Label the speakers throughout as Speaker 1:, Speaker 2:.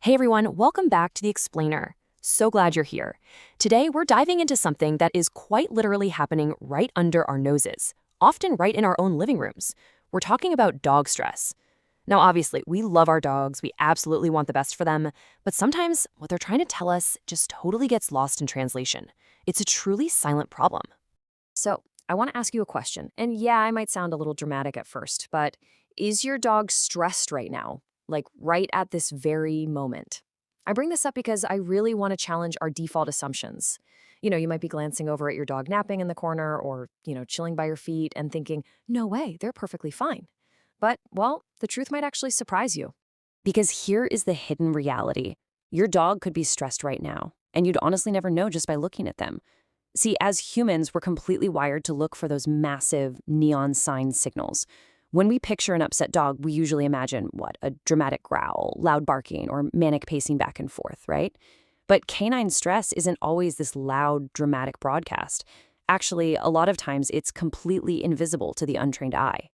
Speaker 1: Hey everyone, welcome back to The Explainer. So glad you're here. Today, we're diving into something that is quite literally happening right under our noses, often right in our own living rooms. We're talking about dog stress. Now, obviously, we love our dogs, we absolutely want the best for them, but sometimes what they're trying to tell us just totally gets lost in translation. It's a truly silent problem. So, I want to ask you a question, and yeah, I might sound a little dramatic at first, but is your dog stressed right now? Like right at this very moment? I bring this up because I really want to challenge our default assumptions. You might be glancing over at your dog napping in the corner or, chilling by your feet and thinking, no way, they're perfectly fine. But, well, the truth might actually surprise you. Because here is the hidden reality. Your dog could be stressed right now, and you'd honestly never know just by looking at them. See, as humans, we're completely wired to look for those massive neon sign signals. When we picture an upset dog, we usually imagine, what, a dramatic growl, loud barking, or manic pacing back and forth, right? But canine stress isn't always this loud, dramatic broadcast. Actually, a lot of times it's completely invisible to the untrained eye.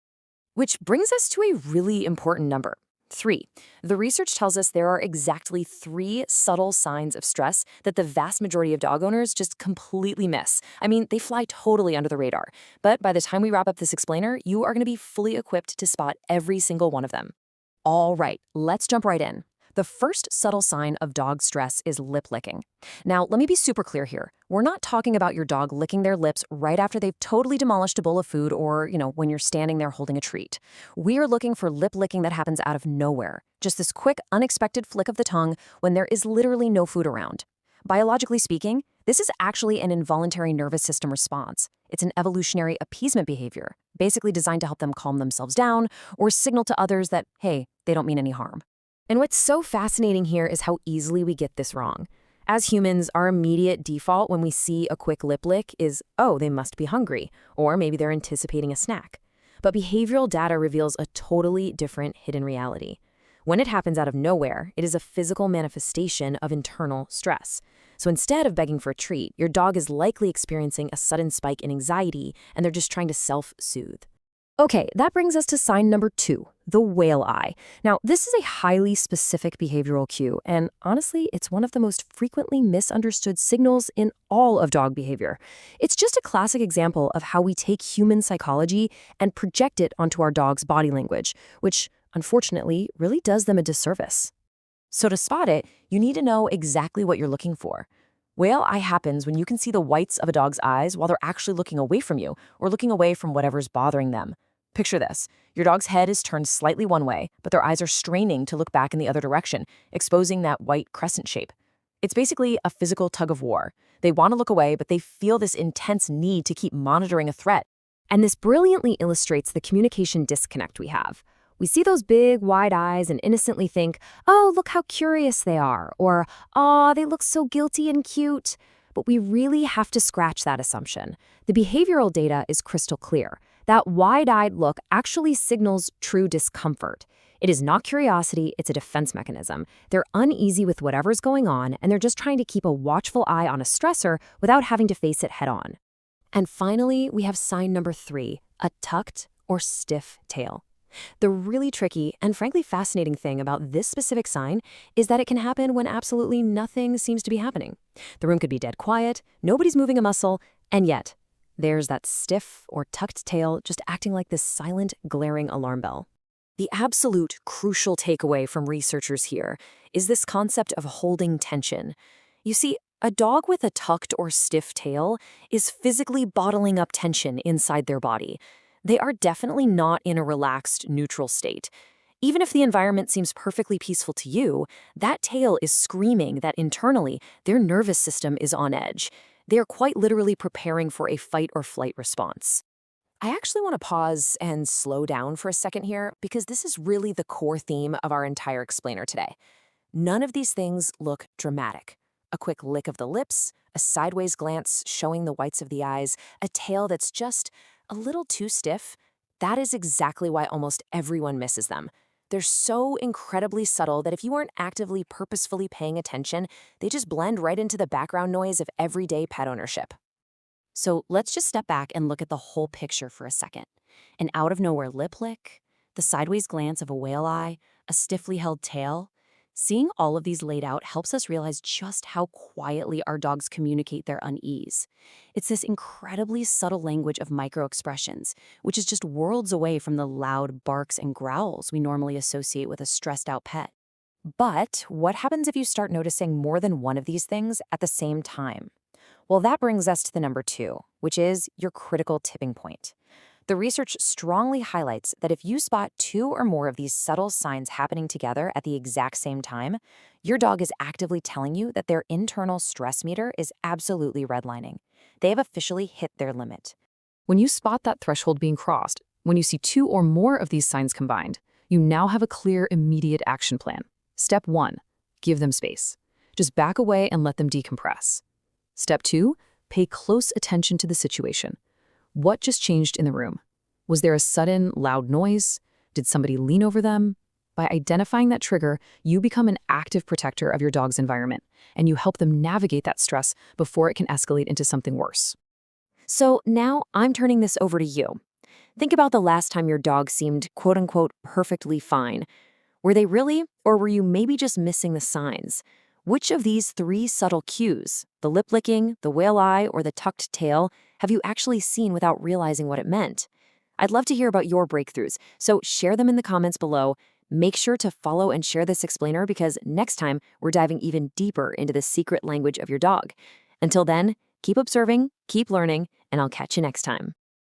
Speaker 1: Which brings us to a really important number. 3. The research tells us there are exactly 3 subtle signs of stress that the vast majority of dog owners just completely miss. I mean, they fly totally under the radar. But by the time we wrap up this explainer, you are going to be fully equipped to spot every single one of them. All right, let's jump right in. The first subtle sign of dog stress is lip licking. Now, let me be super clear here. We're not talking about your dog licking their lips right after they've totally demolished a bowl of food or, when you're standing there holding a treat. We are looking for lip licking that happens out of nowhere. Just this quick, unexpected flick of the tongue when there is literally no food around. Biologically speaking, this is actually an involuntary nervous system response. It's an evolutionary appeasement behavior, basically designed to help them calm themselves down or signal to others that, hey, they don't mean any harm. And what's so fascinating here is how easily we get this wrong. As humans, our immediate default when we see a quick lip lick is, oh, they must be hungry, or maybe they're anticipating a snack. But behavioral data reveals a totally different hidden reality. When it happens out of nowhere, it is a physical manifestation of internal stress. So instead of begging for a treat, your dog is likely experiencing a sudden spike in anxiety, and they're just trying to self-soothe. Okay, that brings us to sign number 2, the whale eye. Now, this is a highly specific behavioral cue, and honestly, it's one of the most frequently misunderstood signals in all of dog behavior. It's just a classic example of how we take human psychology and project it onto our dog's body language, which, unfortunately, really does them a disservice. So to spot it, you need to know exactly what you're looking for. Whale eye happens when you can see the whites of a dog's eyes while they're actually looking away from you or looking away from whatever's bothering them. Picture this. Your dog's head is turned slightly one way, but their eyes are straining to look back in the other direction, exposing that white crescent shape. It's basically a physical tug of war. They want to look away, but they feel this intense need to keep monitoring a threat. And this brilliantly illustrates the communication disconnect we have. We see those big, wide eyes and innocently think, oh, look how curious they are, or, aw, they look so guilty and cute. But we really have to scratch that assumption. The behavioral data is crystal clear. That wide-eyed look actually signals true discomfort. It is not curiosity, it's a defense mechanism. They're uneasy with whatever's going on, and they're just trying to keep a watchful eye on a stressor without having to face it head-on. And finally, we have sign number 3, a tucked or stiff tail. The really tricky and frankly fascinating thing about this specific sign is that it can happen when absolutely nothing seems to be happening. The room could be dead quiet, nobody's moving a muscle, and yet there's that stiff or tucked tail just acting like this silent, glaring alarm bell. The absolute crucial takeaway from researchers here is this concept of holding tension. You see, a dog with a tucked or stiff tail is physically bottling up tension inside their body. They are definitely not in a relaxed, neutral state. Even if the environment seems perfectly peaceful to you, that tail is screaming that internally their nervous system is on edge. They are quite literally preparing for a fight or flight response. I actually want to pause and slow down for a second here because this is really the core theme of our entire explainer today. None of these things look dramatic. A quick lick of the lips, a sideways glance showing the whites of the eyes, a tail that's just a little too stiff. That is exactly why almost everyone misses them. They're so incredibly subtle that if you aren't actively, purposefully paying attention, they just blend right into the background noise of everyday pet ownership. So let's just step back and look at the whole picture for a second. An out-of-nowhere lip lick, the sideways glance of a whale eye, a stiffly held tail. Seeing all of these laid out helps us realize just how quietly our dogs communicate their unease. It's this incredibly subtle language of microexpressions, which is just worlds away from the loud barks and growls we normally associate with a stressed out pet. But what happens if you start noticing more than one of these things at the same time? Well, that brings us to the number two, which is your critical tipping point. The research strongly highlights that if you spot two or more of these subtle signs happening together at the exact same time, your dog is actively telling you that their internal stress meter is absolutely redlining. They have officially hit their limit. When you spot that threshold being crossed, when you see two or more of these signs combined, you now have a clear, immediate action plan. Step 1, give them space. Just back away and let them decompress. Step 2, pay close attention to the situation. What just changed in the room? Was there a sudden, loud noise? Did somebody lean over them? By identifying that trigger, you become an active protector of your dog's environment, and you help them navigate that stress before it can escalate into something worse. So now I'm turning this over to you. Think about the last time your dog seemed quote-unquote perfectly fine. Were they really, or were you maybe just missing the signs? Which of these three subtle cues, the lip licking, the whale eye, or the tucked tail, have you actually seen without realizing what it meant? I'd love to hear about your breakthroughs, so share them in the comments below. Make sure to follow and share this explainer because next time we're diving even deeper into the secret language of your dog. Until then, keep observing, keep learning, and I'll catch you next time.